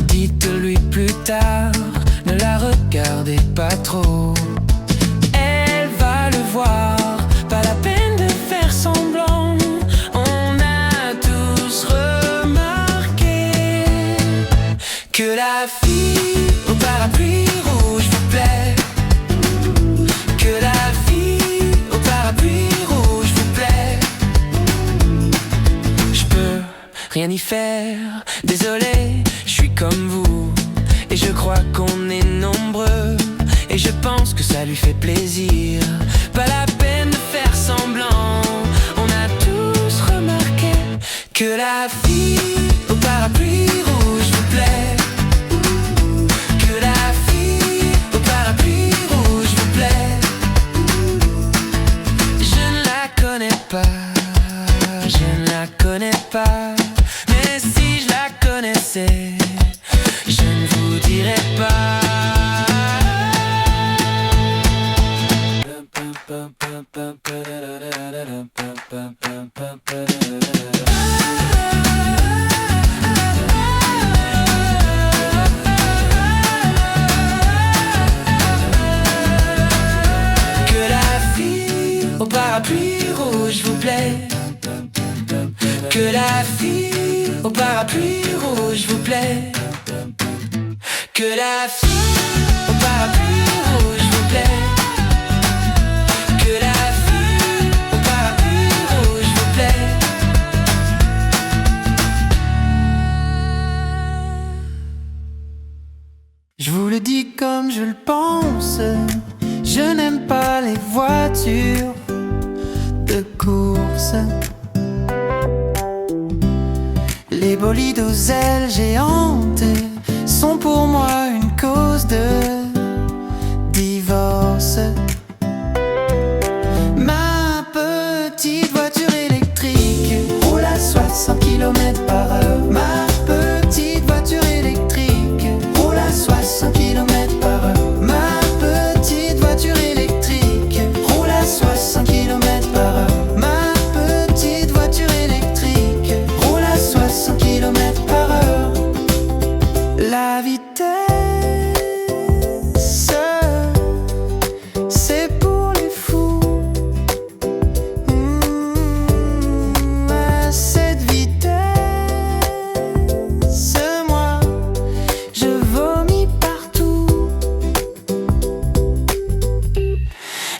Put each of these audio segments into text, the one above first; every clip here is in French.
dites-lui plus tard, ne la regardez pas trop. Elle va le voir, pas la peine de faire semblant. On a tous remarqué que la fille au parapluie rouge vous plaît. Que la fille au parapluie rouge vous plaît. Je peux rien y faire, désolé, je suis comme vous. Et je crois qu'on est nombreux, et je pense que ça lui fait plaisir. Pas la peine de faire semblant. On a tous remarqué que la fille au parapluie rouge vous plaît. Que la fille au parapluie rouge vous plaît. Je ne la connais pas, je ne la connais pas. Mais si je la connaissais, je ne vous dirais pas. Que la fille au parapluie rouge vous plaît. Que la fille au parapluie rouge vous plaît. Que la fille au parapluie rouge vous plaît. Que la fille au parapluie rouge vous plaît. Je vous le dis comme je le pense, je n'aime pas les voitures de course. Les bolides aux ailes géantes sont pour moi une cause de divorce. Ma petite voiture électrique roule à 60 km/h. Ma petite voiture électrique roule à 60 km/h. Ma petite voiture électrique roule à 60 km/h. Ma petite voiture électrique roule à 60 km/h. La vitesse, c'est pour les fous. À cette vitesse, moi, je vomis partout.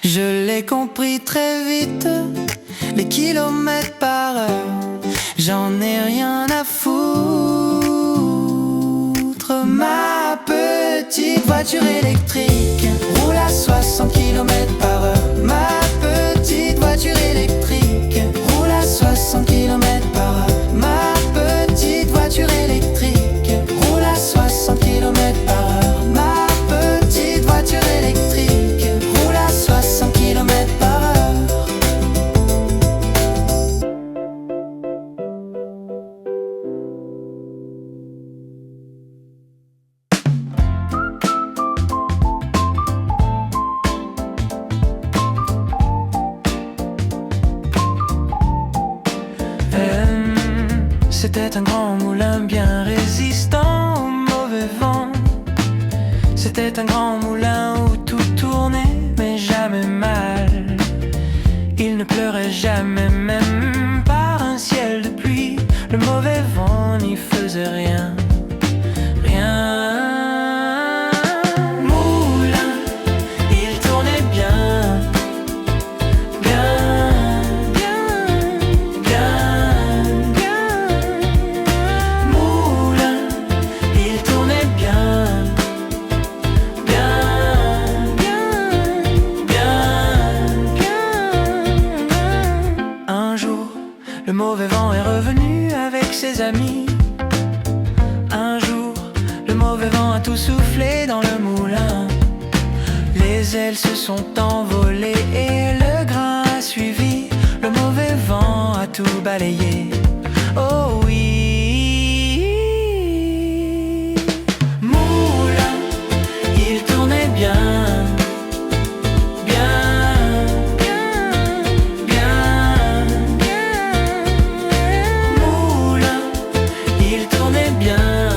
Je l'ai compris très vite, les kilomètres par heure, j'en ai rien à foutre. Ma petite voiture électrique roule à 60 km/h. Ma petite voiture électrique roule à 60 km/h. Ma petite voiture électrique roule à 60 km/h. Ma petite voiture électrique roule à 60 km/h. C'était un grand moulin bien résistant au mauvais vent. C'était un grand moulin où tout tournait mais jamais mal. Il ne pleurait jamais, même par un ciel de pluie. Le mauvais vent n'y faisait rien, rien. Moulin, il tournait bien, bien, bien, bien, bien. Moulin, il tournait bien, bien, bien, bien, bien. Un jour, le mauvais vent est revenu avec ses amis. Un jour, le mauvais vent a tout soufflé dans le moulin. Les ailes se sont envolées et le grain a suivi. Le mauvais vent a tout balayé. Oh oui. Moulin, il tournait bien. Bien, bien, bien, bien. Moulin, il tournait bien.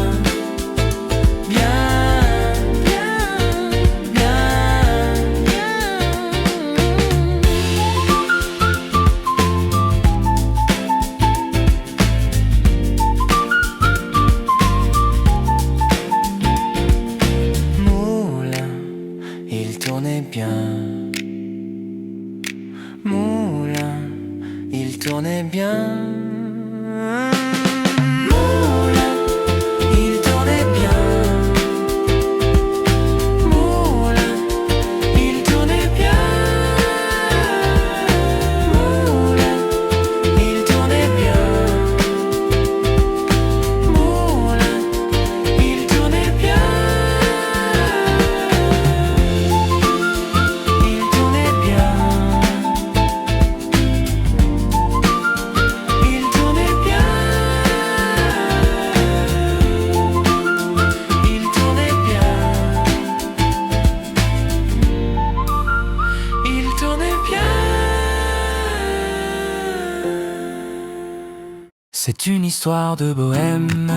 C'est une histoire de bohème.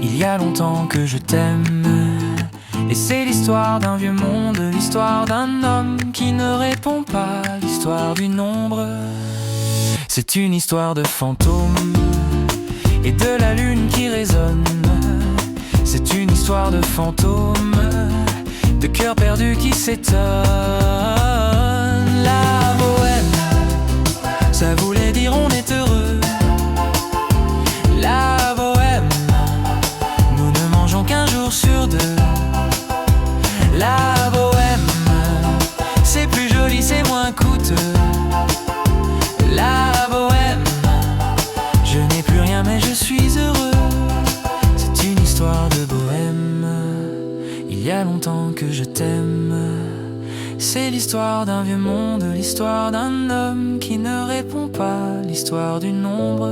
Il y a longtemps que je t'aime. Et c'est l'histoire d'un vieux monde, l'histoire d'un homme qui ne répond pas, l'histoire du nombre. C'est une histoire de fantômes et de la lune qui résonne. C'est une histoire de fantômes, de cœurs perdus qui s'étonnent. La bohème, ça voulait dire on est heureux. La bohème, nous ne mangeons qu'un jour sur deux. La bohème, c'est plus joli, c'est moins coûteux. La bohème, je n'ai plus rien mais je suis heureux. C'est une histoire de bohème. Il y a longtemps que je t'aime. C'est l'histoire d'un vieux monde, l'histoire d'un homme qui ne répond pas, l'histoire du nombre.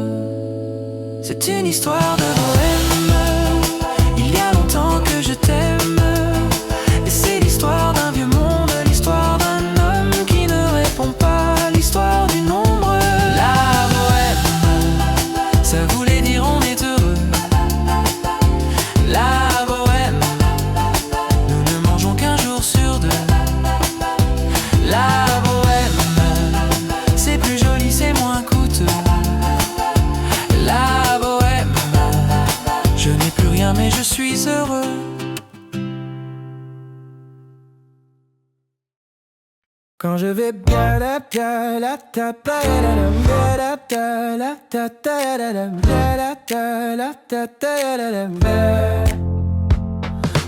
C'est une histoire de bohème. Il y a longtemps que je t'aime. Et c'est l'histoire d'un vieux monde, l'histoire d'un homme qui ne répond pas, l'histoire du nombre. La bohème, ça voulait dire on est heureux. La bohème, nous ne mangeons qu'un jour sur deux. La bohème, c'est plus joli, c'est moins coûteux. La bohème, je n'ai plus rien mais je suis heureux. Quand je vais bien,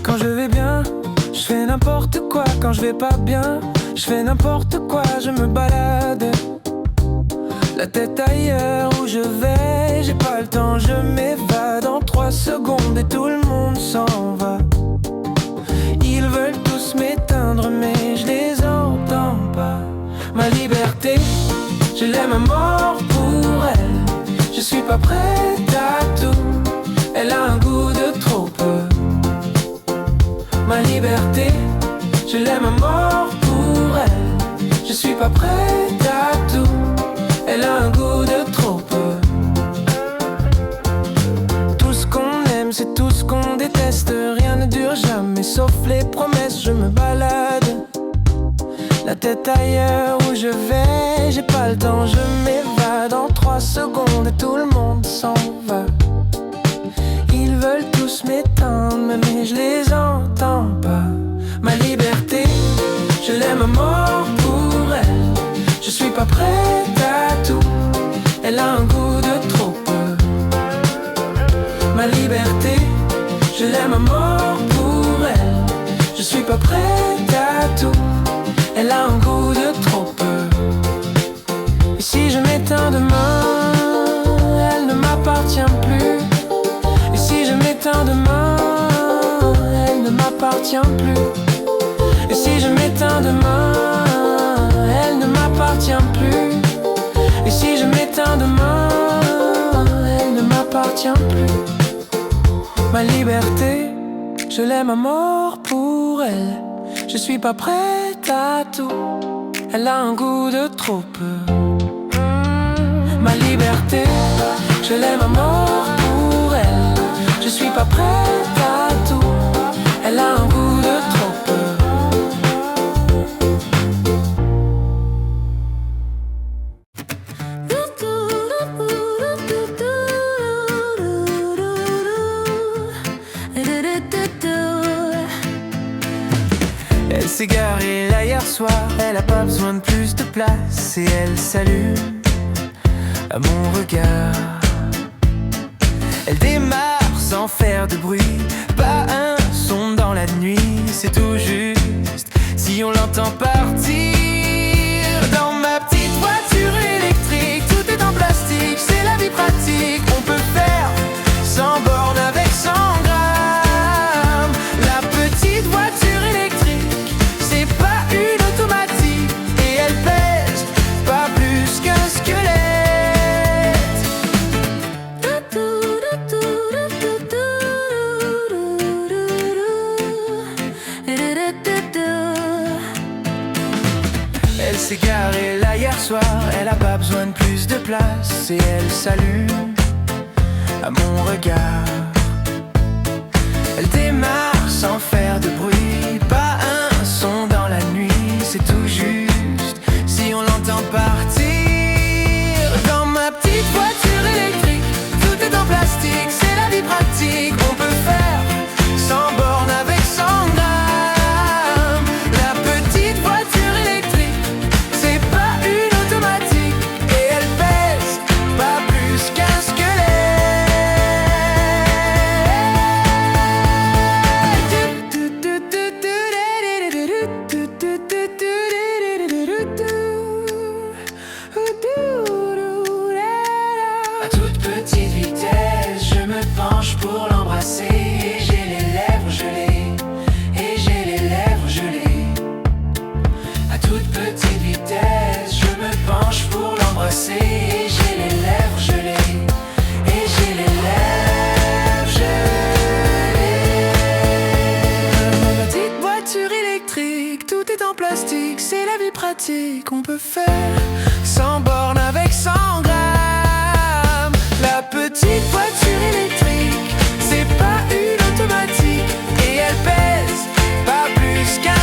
quand je vais bien, je fais n'importe quoi. Quand je vais pas bien, je fais n'importe quoi. Je me balade, la tête ailleurs où je vais. J'ai pas le temps, je m'évade en 3 secondes et tout le monde s'en va. Ils veulent tous m'éteindre mais je les entends pas. Ma liberté, je l'aime à mort pour elle. Je suis pas prête à tout, elle a un goût de trop peu. Ma liberté, je l'aime à mort pour elle. Je suis pas prête à tout, elle a un goût de trop peu. Tout ce qu'on aime, c'est tout ce qu'on déteste. Rien ne dure jamais, sauf les promesses. Je me balade, la tête ailleurs où je vais. J'ai pas le temps, je m'évade en 3 secondes et tout le monde s'en va. Ils veulent tous m'éteindre, mais je les entends pas. Ma liberté, je l'aime à mort pour elle. Je suis pas prête à tout, elle a un goût de trop peu. Ma liberté, je l'aime à mort pour elle. Je suis pas prête à tout, elle a un goût de trop peu. Et si je m'éteins demain, elle ne m'appartient plus. Et si je m'éteins demain, elle ne m'appartient plus. Et si je m'éteins demain, elle ne m'appartient plus. Et si je m'éteins demain, elle ne m'appartient plus. Ma liberté, je l'aime à mort pour elle. Je suis pas prête à tout, elle a un goût de trop peu. Ma liberté, je l'aime à mort pour elle. Je suis pas prête à tout, elle a un goût de trop peu. Elle s'est garée là hier soir, elle a pas besoin de plus de place. Et elle s'allume à mon regard. Elle démarre sans faire de bruit, pas un son dans la nuit. C'est tout juste si on l'entend partir. Dans ma petite voiture électrique, tout est en plastique, c'est la vie pratique. On peut faire 100 bornes avec 100 grammes. La petite voiture électrique, c'est pas une automatique. Et elle pèse pas plus qu'un squelette. Elle s'est garée là hier soir, elle a pas besoin de plus de place. Et elle s'allume à mon regard. Elle démarre sans faire de bruit, pas un son dans la nuit, c'est tout juste si on l'entend partir. Dans ma petite voiture électrique, tout est en plastique, c'est la vie pratique. On peut faire 100 bornes avec 100 grammes. La petite voiture électrique, c'est pas une automatique, et elle pèse pas plus qu'un squelette. À toute petite vitesse, je me penche pour l'embrasser, et j'ai les lèvres gelées, et j'ai les lèvres gelées. À toute petite vitesse, je me penche pour l'embrasser, et j'ai les lèvres gelées, et j'ai les lèvres gelées. Ma petite voiture électrique, tout est en plastique, c'est la vie pratique. On peut faire 100 bornes avec 100 grammes. La petite voiture électrique, c'est pas une automatique, et elle pèse pas plus qu'un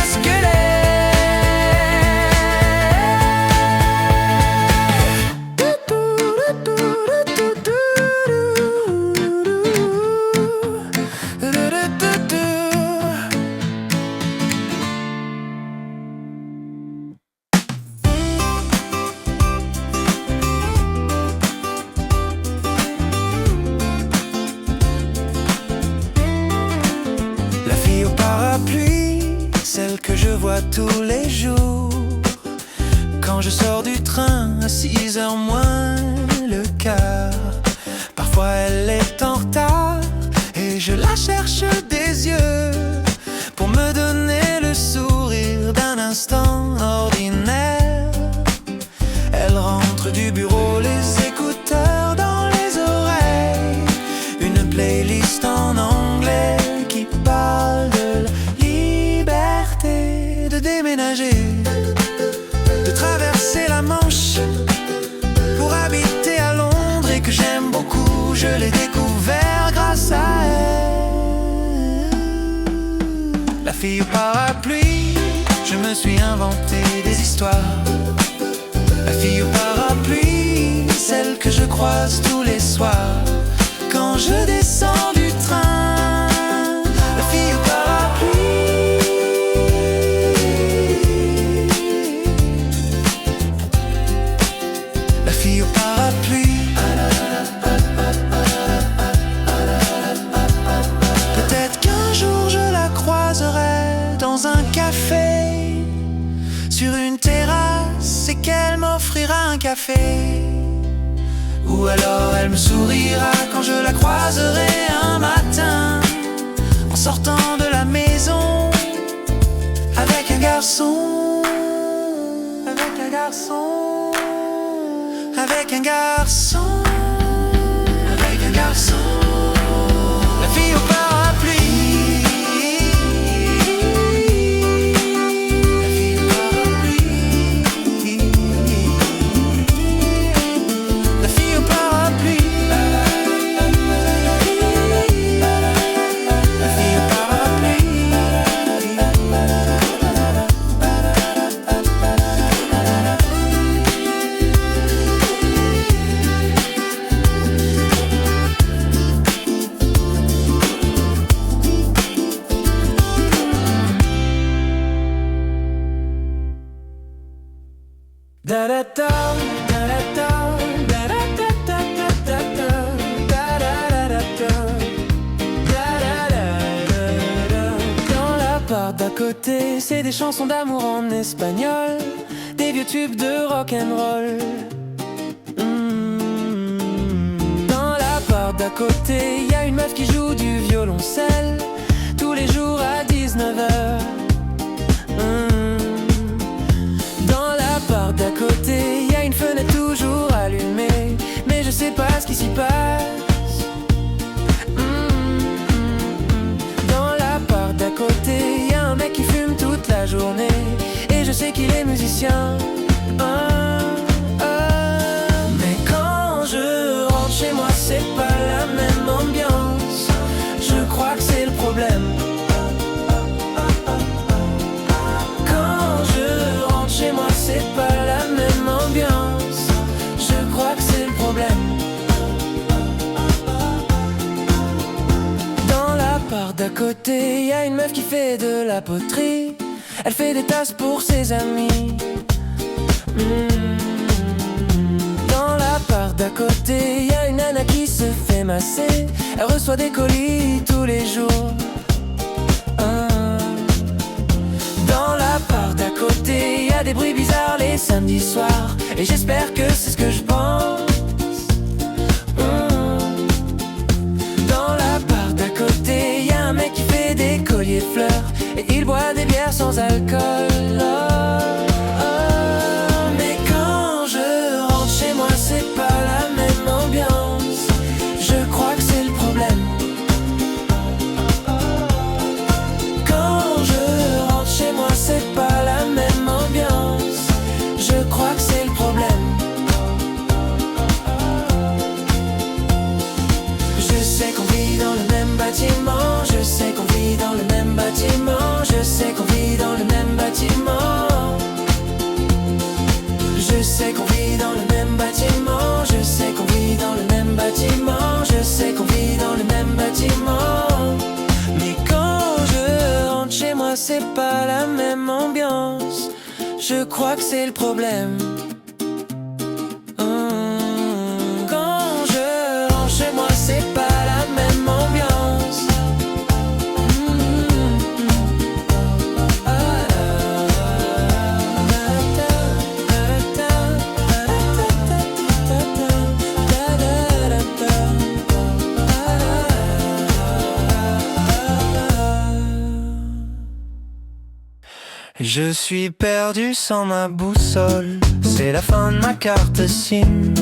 La fille au parapluie, celle que je vois tous les jours. Quand je sors du train à 6h moins le quart, parfois elle est en retard et je la cherche des yeux pour me donner le sourire d'un instant ordinaire. Elle rentre du bureau, les écouteurs dans les oreilles, une playlist en anglais qui parle de la liberté, de déménager, de traverser la Manche pour habiter à Londres, et que j'aime beaucoup. Je l'ai découvert grâce à elle. La fille au parapluie, je me suis inventé des histoires. La fille au parapluie, celle que je croise tous les soirs quand je descends du train. La fille au parapluie. La fille au parapluie. Peut-être qu'un jour je la croiserai dans un café, sur une terrasse, et qu'elle m'offrira un café. Ou alors elle me sourira quand je la croiserai un matin, en sortant de la maison, avec un garçon, avec un garçon, avec un garçon, avec un garçon. La fille au parapluie. Dans l'appart d'à côté, c'est des chansons d'amour en espagnol, des vieux tubes de rock'n'roll. Dans l'appart d'à côté, y a une meuf qui joue du violoncelle tous les jours à 19h. Dans l'appart d'à côté, y a une fenêtre toujours allumée, mais je sais pas ce qui s'y passe. Dans l'appart d'à côté, y a un mec qui fume toute la journée, et je sais qu'il est musicien. Mais quand je rentre chez moi, c'est pas la même part d'à côté, y a une meuf qui fait de la poterie. Elle fait des tasses pour ses amis. Dans la part d'à côté, y a une nana qui se fait masser. Elle reçoit des colis tous les jours. Dans la part d'à côté, y a des bruits bizarres les samedis soirs. Et j'espère que c'est ce que je pense. Dans la part d'à côté, y a un mec qui fait des colliers de fleurs. Et il boit des bières sans alcool. Mais quand je rentre chez moi, c'est pas la même ambiance. Je crois que c'est le problème. Quand je rentre chez moi, c'est pas la même ambiance. Je crois que c'est le problème. Je sais qu'on vit dans le même bâtiment. Je sais qu'on vit dans le même bâtiment. Je sais qu'on vit dans le même bâtiment. Je sais qu'on vit dans le même bâtiment. Je sais qu'on vit dans le même bâtiment. Je sais qu'on vit dans le même bâtiment. Mais quand je rentre chez moi, c'est pas la même ambiance. Je crois que c'est le problème. Quand je rentre chez moi, c'est pas la même ambiance. Je suis perdu sans ma boussole. C'est la fin de ma carte SIM.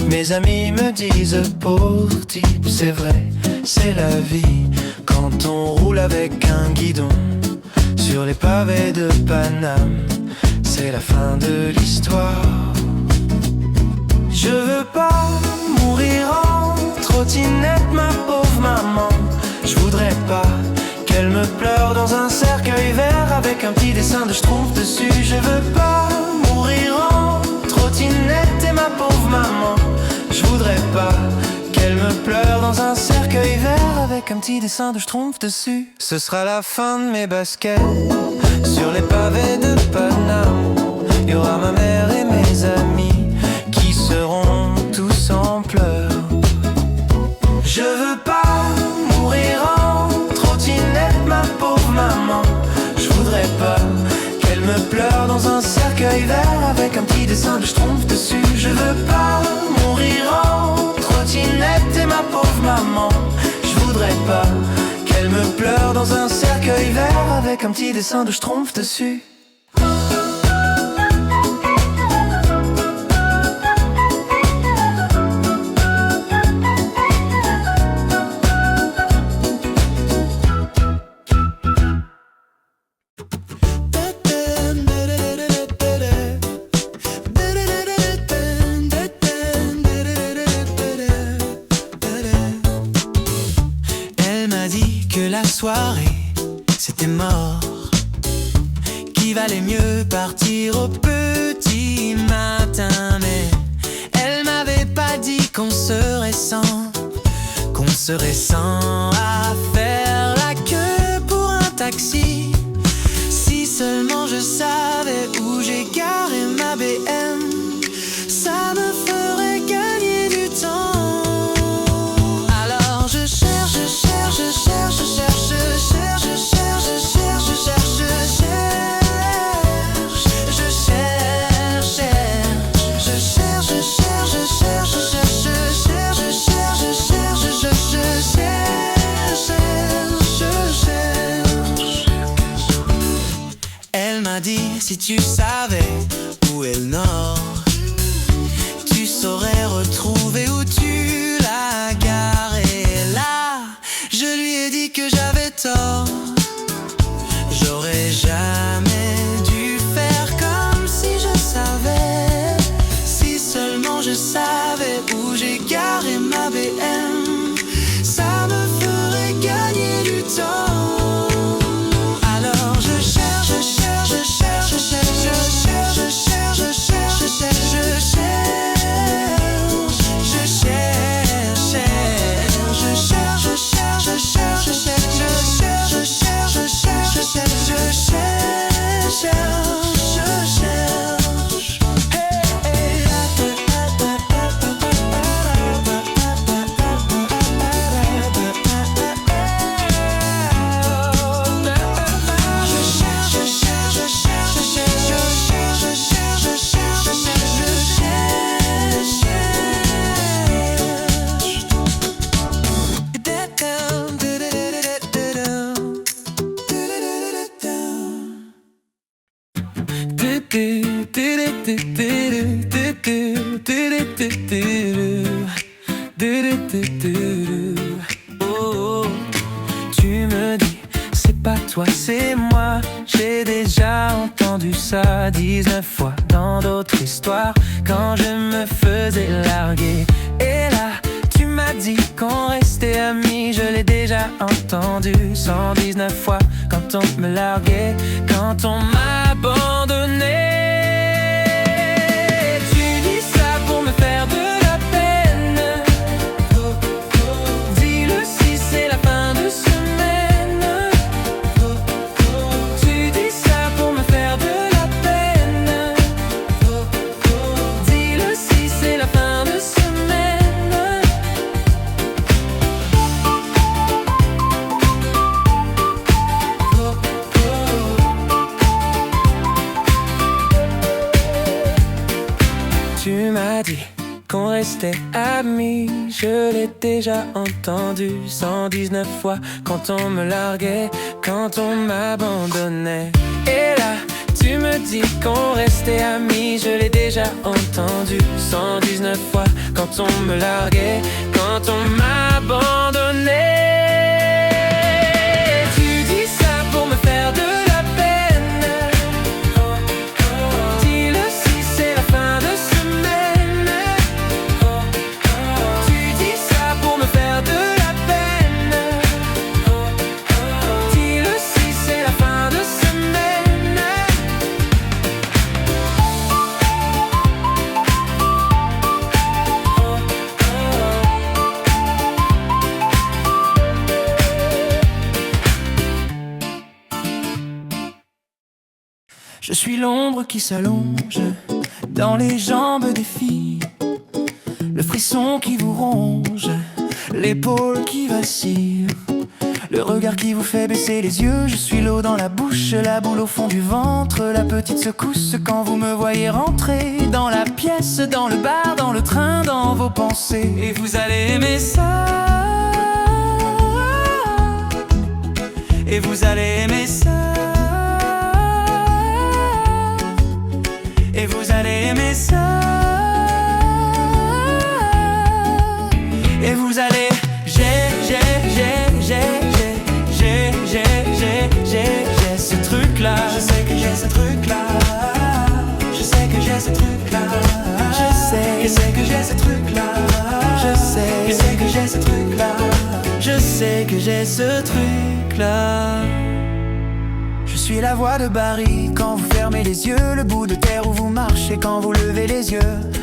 Mes amis me disent pauvre type. C'est vrai, c'est la vie. Quand on roule avec un guidon sur les pavés de Paname, c'est la fin de l'histoire. Je veux pas mourir en trottinette, ma pauvre maman. Je voudrais pas qu'elle me pleure dans un cercueil vert avec un petit dessin de Schtroumpf dessus. Je veux pas mourir en trottinette et ma pauvre maman. Je voudrais pas qu'elle me pleure dans un cercueil vert avec un petit dessin de Schtroumpf dessus. Ce sera la fin de mes baskets sur les pavés de Paname. Y aura ma mère et mes amis qui seront tous en pleurs. Je veux pas mourir en trottinette, ma pauvre maman. Je voudrais pas qu'elle me pleure dans un cercueil vert avec un petit dessin de Schtroumpf dessus. Je veux pas mourir en trottinette et ma pauvre maman. Je voudrais pas qu'elle me pleure dans un cercueil vert avec un petit dessin de Schtroumpf dessus. Soirée, c'était mort, qu'il valait mieux partir au petit matin. Mais elle m'avait pas dit qu'on serait 100 à faire la queue pour un taxi. Si seulement je savais où j'ai garé ma BM, ça me ferait gagner du temps. Alors je cherche, je cherche, je cherche, je cherche. Si tu savais où est le nord, tu saurais retrouver où tu l'as garé. Là, je lui ai dit que j'avais tort. J'aurais jamais dû faire comme si je savais. Si seulement je savais où j'ai garé ma BM, ça me ferait gagner du temps. Alors je cherche, je cherche, je cherche, je cherche, je cherche, je cherche, je cherche, je cherche, je cherche, je cherche, je cherche, je cherche, je cherche, je cherche, je cherche. Oh, tu me dis, c'est pas toi, c'est moi. J'ai déjà entendu ça 19 fois dans d'autres histoires, quand je me faisais larguer. Et là, tu m'as dit qu'on restait amis, je l'ai déjà entendu 119 fois quand on me larguait, quand on m'a abandonné. Tu dis ça pour me faire de la peine. Dis-le si c'est la fin de semaine. Tu dis ça pour me faire de la peine. Dis-le si c'est la fin de semaine. Tu m'as dit qu'on restait amis, je l'ai déjà entendu 119 fois quand on me larguait, quand on m'abandonnait. Et là, tu me dis qu'on restait amis, je l'ai déjà entendu 119 fois quand on me larguait, quand on m'abandonnait. Tu dis ça pour me faire de la peine. Dis-le si c'est la fin de semaine. Tu dis ça pour me faire de la peine. Dis-le si c'est la fin de semaine. Je suis l'ombre qui s'allonge dans les jambes des filles, le frisson qui vous ronge, l'épaule qui vacille, le regard qui vous fait baisser les yeux. Je suis l'eau dans la bouche, la boule au fond du ventre, la petite secousse quand vous me voyez rentrer dans la pièce, dans le bar, dans le train, dans vos pensées. Et vous allez aimer ça. Et vous allez aimer ça. Et vous allez aimer ça. Et vous allez, j'ai ce truc-là. Je sais que j'ai ce truc-là. Je sais que j'ai ce truc-là. Je sais que j'ai ce truc-là. Je sais que j'ai ce truc-là. Je sais que j'ai ce truc-là. Je suis la voix de Barry quand vous fermez les yeux, le bout de terre où vous marchez quand vous levez les yeux,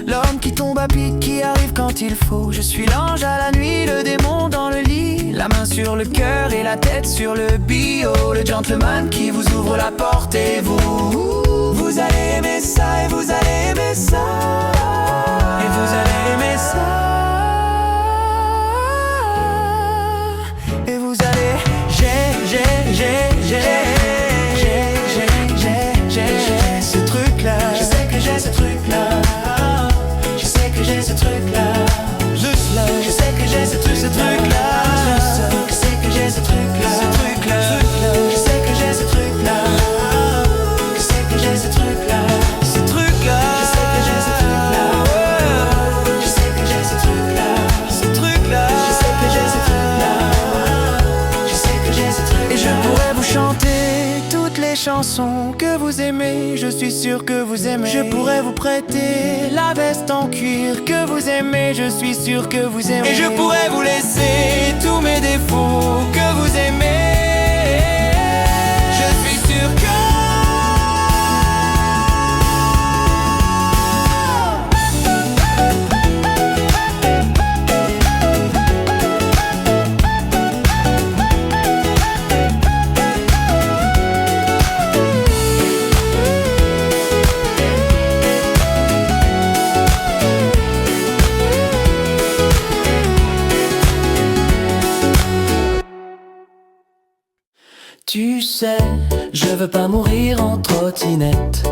l'homme qui tombe à pic, qui arrive quand il faut. Je suis l'ange à la nuit, le démon dans le lit, la main sur le cœur et la tête sur le bio, le gentleman qui vous ouvre la porte. Et vous allez aimer ça, et vous allez aimer ça, et vous allez aimer ça. Et vous allez, j'ai ce truc-là. Je sais que j'ai ce truc-là. Je sais que j'ai ce truc-là. Je sais que j'ai ce truc-là. Je sais que j'ai ce truc-là. Je sais que j'ai ce truc-là. Je sais que j'ai ce truc-là. Ce truc-là. Je sais que j'ai ce truc-là. Je sais que j'ai ce truc-là. Ce truc-là. Je sais que j'ai ce truc-là. Je sais que j'ai ce truc-là. Et je pourrais vous chanter toutes les chansons que vous aimez, je suis sûr que vous aimez. Je pourrais vous prêter la veste en cuir que vous aimez, je suis sûr que vous aimez. Et je pourrais vous laisser tous mes défauts que vous aimez. Je suis sûr que tu sais, je veux pas mourir en trottinette,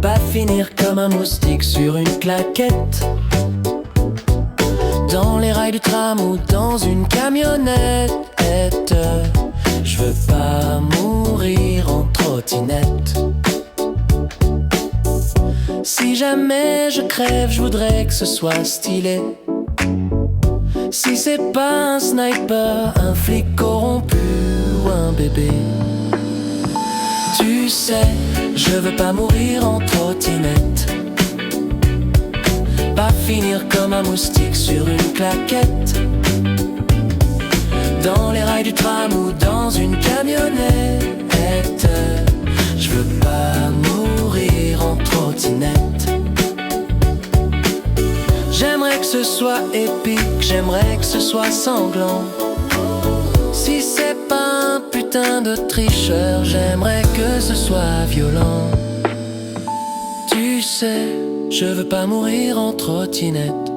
pas finir comme un moustique sur une claquette, dans les rails du tram ou dans une camionnette. Je veux pas mourir en trottinette. jamais je crève, je voudrais que ce soit stylé. Si c'est pas un sniper, un flic corrompu ou un bébé. Tu sais, je veux pas mourir en trottinette, pas finir comme un moustique sur une claquette, dans les rails du tram ou dans une camionnette. Je veux pas mourir en trottinette. J'aimerais que ce soit épique, j'aimerais que ce soit sanglant. Si c'est pas un putain de tricheur, j'aimerais que ce soit violent. Tu sais, je veux pas mourir en trottinette,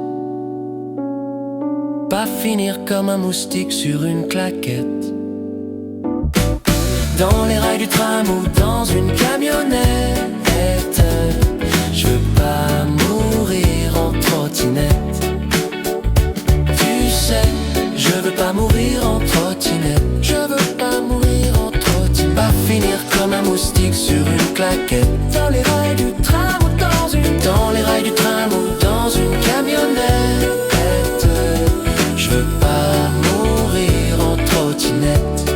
pas finir comme un moustique sur une claquette, dans les rails du tram ou dans une camionnette. Je veux pas mourir en trottinette. Tu sais, je veux pas mourir en trottinette. Je veux pas mourir en trottinette, pas finir comme un moustique sur une claquette, dans les rails du tram ou dans les rails du tram ou dans une camionnette. Je veux pas mourir en trottinette.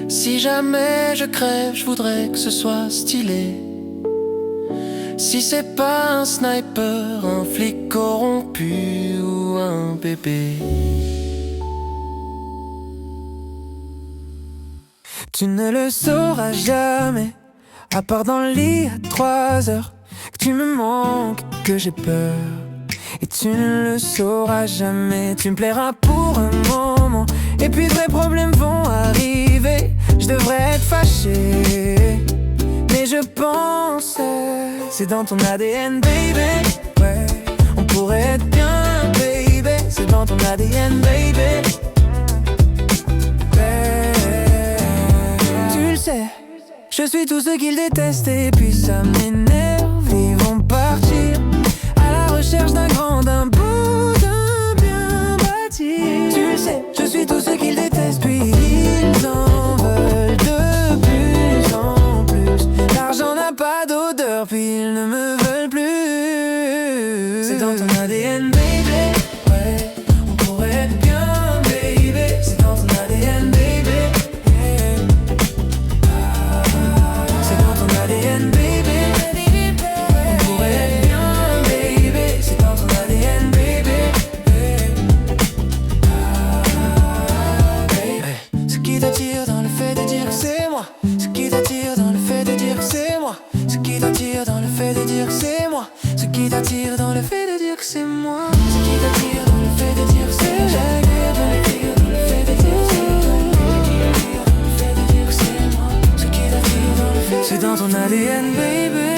Si jamais je crève, je voudrais que ce soit stylé. Si c'est pas un sniper, un flic corrompu ou un bébé. Tu ne le sauras jamais, à part dans le lit à 3 heures, que tu me manques, que j'ai peur. Et tu ne le sauras jamais. Tu me plairas pour un moment, et puis de vrais problèmes vont arriver. Je devrais être fâché, mais je pense c'est dans ton ADN, baby. Ouais, on pourrait être bien, baby. C'est dans ton ADN, baby. Tu le sais, je suis tout ce qu'ils détestent et puis ça m'énerve. Ils vont partir à la recherche d'un grand, d'un beau, d'un bien bâti. Tu le sais, je suis tout ce qu'ils détestent, puis ils en veulent de plus en plus. L'argent n'a pas d'odeur, puis ils ne me veulent plus. C'est dans ton ADN, baby. Ouais, on pourrait être bien, baby. C'est dans ton ADN, baby. Yeah. C'est dans ton ADN, baby. On pourrait être bien, baby. C'est dans ton ADN, baby. Ce qui t'attire dans le fait de dire que c'est moi. Ce qui t'attire dans le fait de dire que c'est moi. Ce qui t'attire dans le fait de dire que c'est moi. Ce qui t'attire dans le fait de dire que c'est moi. Ce qui t'attire dans le fait de dire que c'est moi. Ce qui t'attire dans le fait de dire que c'est moi. C'est dans ton ADN, baby.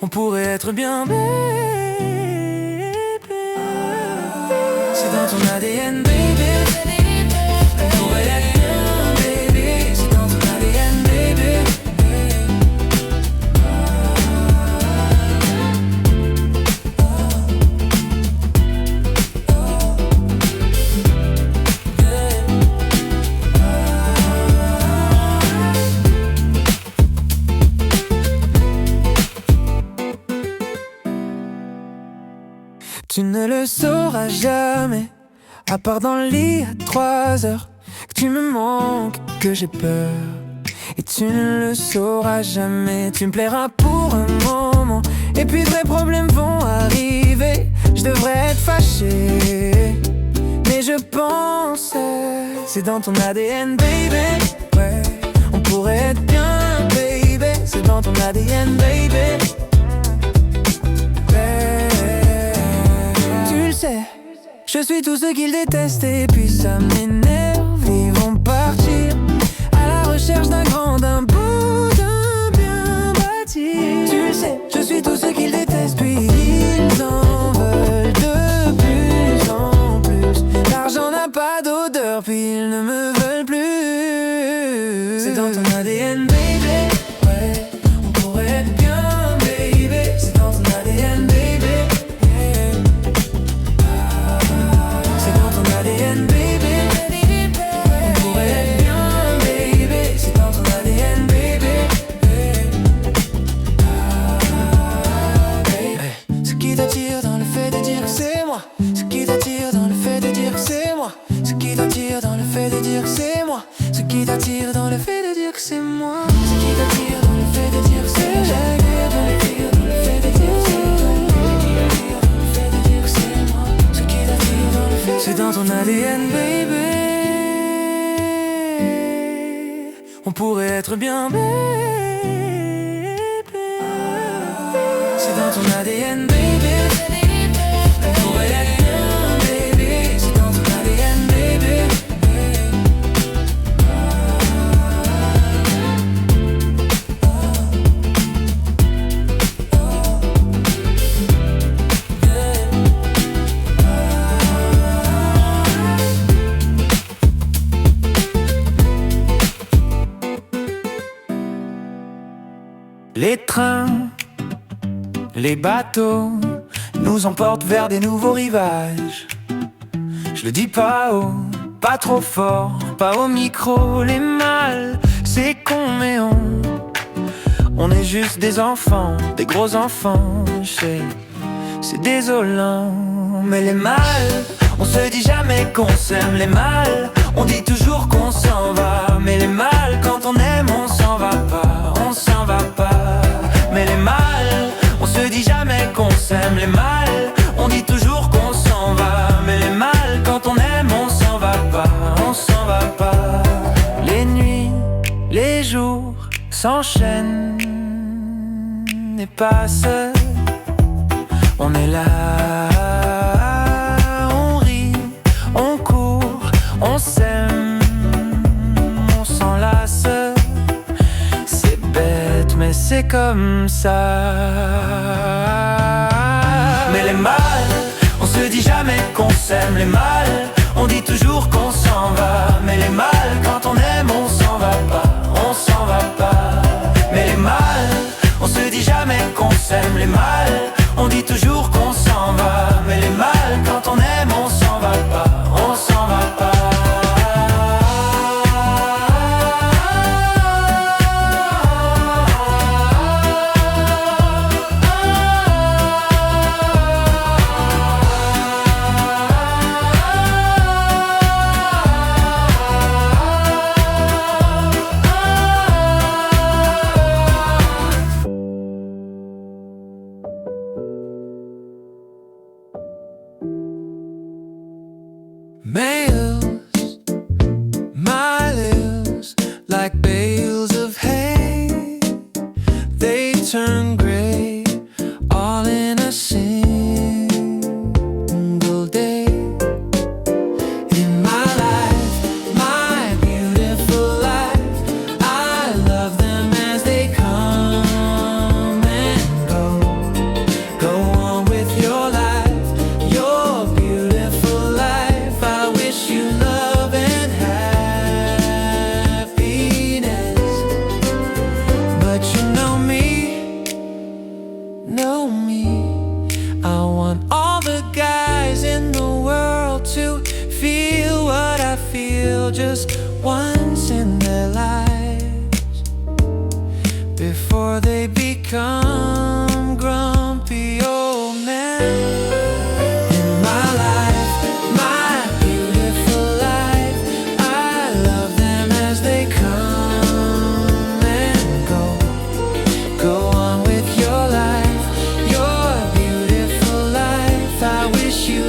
On pourrait être bien, baby. C'est dans ton ADN, baby. On pourrait être bien, baby. C'est dans ton ADN, baby. Tu ne le sauras jamais, à part dans le lit à 3 heures, que tu me manques, que j'ai peur. Et tu ne le sauras jamais. Tu me plairas pour un moment, et puis de vrais problèmes vont arriver. Je devrais être fâché, mais je pense c'est dans ton ADN, baby. Ouais, on pourrait être bien, baby. C'est dans ton ADN, baby. Tu le sais, je suis tout ce qu'ils détestent et puis ça m'énerve. Ils vont partir à la recherche d'un grand, d'un beau, d'un bien bâti. Tu le sais, je suis tout ce qu'ils détestent, puis ils en veulent de plus en plus. L'argent n'a pas d'odeur, puis ils ne me veulent plus. C'est dans ton ADN, baby. Ouais, on pourrait être bien, baby. C'est dans ton ADN, baby. Yeah. C'est dans ton ADN, baby. C'est dans ton ADN, baby. On pourrait être bien, baby. C'est dans ton ADN, baby. On pourrait être bien, baby. C'est dans ton ADN, baby. Les trains, les bateaux nous emportent vers des nouveaux rivages. Je le dis pas haut, pas trop fort, pas au micro. Les mâles, c'est con mais on est juste des enfants, des gros enfants. Je sais, c'est désolant, mais les mâles, on se dit jamais qu'on s'aime. Les mâles, on dit toujours qu'on s'en va. Mais les mâles, quand on aime, on s'en va pas, on s'en va pas. Mais les mâles, on se dit jamais qu'on s'aime. Les mâles, on dit toujours qu'on s'en va. Mais les mâles, quand on aime, on s'en va pas, on s'en va pas. Les nuits, les jours s'enchaînent et passent. On est là, on rit, on court, on s'aime, on s'enlace. C'est bête mais c'est comme ça. Mais les mâles, on se dit jamais qu'on s'aime. Les mâles, on dit toujours qu'on s'en va. Mais les mâles, quand on aime, on s'en va pas, on s'en va pas. Mais les mâles, on se dit jamais qu'on s'aime. Les mâles, on dit toujours qu'on s'en va. Mais les mâles, quand on aime, on s'en va pas, on s'en va pas. Males, my lips, like bales of hay, they turn gray all in a single day. In my life, my beautiful life, I love them as they come and go. Go on with your life, your beautiful life. I wish you love and happiness. But you know me, I want all the guys in the world to feel what I feel just once in their lives, before they become grumpy old men. In my life, my beautiful life, I love them as they come and go. Go on with your life, your beautiful life. I wish you